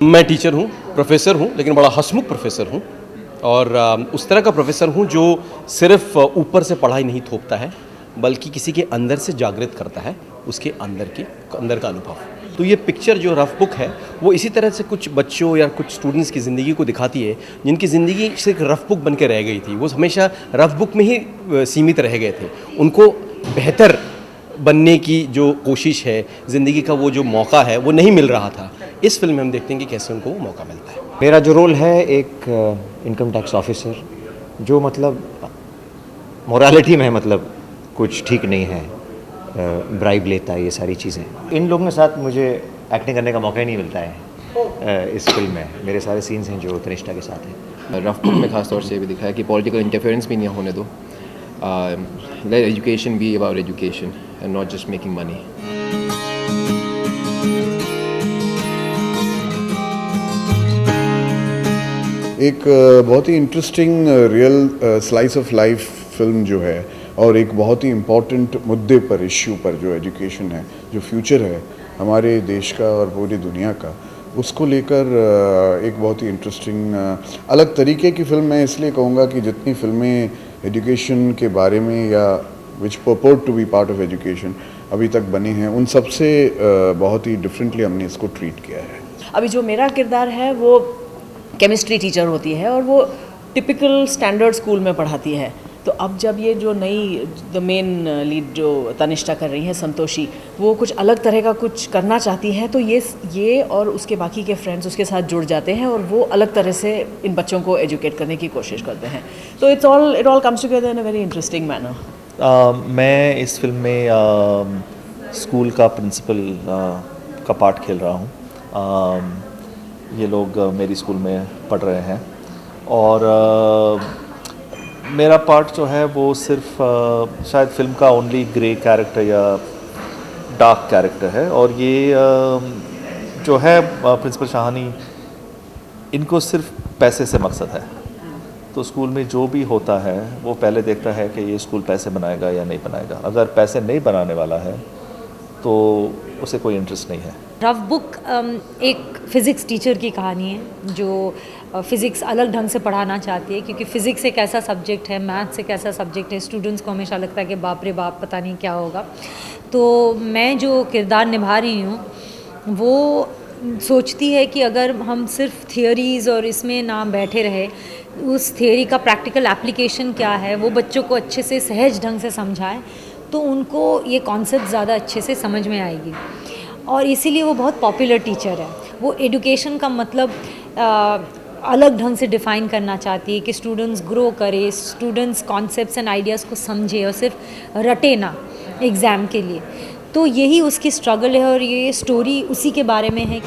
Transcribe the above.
मैं टीचर हूँ, प्रोफेसर हूँ, लेकिन बड़ा हंसमुख प्रोफेसर हूँ और उस तरह का प्रोफेसर हूँ जो सिर्फ ऊपर से पढ़ाई नहीं थोपता है, बल्कि किसी के अंदर से जागृत करता है उसके अंदर का अनुभव। तो ये पिक्चर जो रफ बुक है वो इसी तरह से कुछ बच्चों या कुछ स्टूडेंट्स की ज़िंदगी को दिखाती है जिनकी ज़िंदगी सिर्फ रफ बुक बन के रह गई थी। वो हमेशा रफ बुक में ही सीमित रह गए थे। उनको बेहतर बनने की जो कोशिश है, ज़िंदगी का वो जो मौका है वो नहीं मिल रहा था। इस फिल्म में हम देखते हैं कि कैसे उनको वो मौका मिलता है। मेरा जो रोल है एक इनकम टैक्स ऑफिसर, जो मतलब मोरालिटी में मतलब कुछ ठीक नहीं है, ब्राइब लेता है, ये सारी चीज़ें। इन लोगों के साथ मुझे एक्टिंग करने का मौका ही नहीं मिलता है। इस फिल्म में मेरे सारे सीन्स हैं जो तनिष्ठा के साथ हैं। रफ बुक में खास तौर से भी दिखाया कि पॉलिटिकल इंटरफेरेंस भी नहीं होने दो, let education be about education and not just making money. एक बहुत ही interesting real slice of life film जो है और एक बहुत ही इम्पॉर्टेंट मुद्दे पर, इश्यू पर, जो एजुकेशन है, जो फ्यूचर है हमारे देश का और पूरी दुनिया का, उसको लेकर एक बहुत ही इंटरेस्टिंग अलग तरीके की फिल्म। मैं इसलिए कहूँगा कि जितनी फिल्में एजुकेशन के बारे में या which purport to be part of education अभी तक बने हैं, उन सब से बहुत ही डिफरेंटली हमने इसको ट्रीट किया है। अभी जो मेरा किरदार है वो केमिस्ट्री टीचर होती है और वो टिपिकल स्टैंडर्ड स्कूल में पढ़ाती है। तो अब जब ये जो नई द मेन लीड जो तनिष्ठा कर रही है, संतोषी, वो कुछ अलग तरह का कुछ करना चाहती है, तो ये और उसके बाकी के फ्रेंड्स उसके साथ जुड़ जाते हैं और वो अलग तरह से इन बच्चों को एजुकेट करने की कोशिश करते हैं। तो it all comes together in a very interesting manner. मैं इस फिल्म में स्कूल का प्रिंसिपल का पार्ट खेल रहा हूँ। ये लोग मेरी स्कूल में पढ़ रहे हैं और मेरा पार्ट जो है वो सिर्फ शायद फिल्म का ओनली ग्रे कैरेक्टर या डार्क कैरेक्टर है। और ये जो है प्रिंसिपल शाहानी, इनको सिर्फ पैसे से मकसद है। तो स्कूल में जो भी होता है वो पहले देखता है कि ये स्कूल पैसे बनाएगा या नहीं बनाएगा। अगर पैसे नहीं बनाने वाला है तो उसे कोई इंटरेस्ट नहीं है। रफ बुक एक फ़िज़िक्स टीचर की कहानी है जो फ़िज़िक्स अलग ढंग से पढ़ाना चाहती है, क्योंकि फ़िज़िक्स एक ऐसा सब्जेक्ट है, मैथ्स एक ऐसा सब्जेक्ट है, स्टूडेंट्स को हमेशा लगता है कि बाप रे बाप पता नहीं क्या होगा। तो मैं जो किरदार निभा रही हूँ वो सोचती है कि अगर हम सिर्फ थियोरीज़ और इसमें ना बैठे रहे, उस थियोरी का प्रैक्टिकल एप्लीकेशन क्या है वो बच्चों को अच्छे से सहज ढंग से समझाएं, तो उनको ये कॉन्सेप्ट ज़्यादा अच्छे से समझ में आएगी। और इसीलिए वो बहुत पॉपुलर टीचर है। वो एजुकेशन का मतलब अलग ढंग से डिफ़ाइन करना चाहती है कि स्टूडेंट्स ग्रो करे, स्टूडेंट्स कॉन्सेप्ट्स एंड आइडियाज़ को समझे और सिर्फ रटे ना एग्ज़ाम के लिए। तो यही उसकी स्ट्रगल है और ये स्टोरी उसी के बारे में है।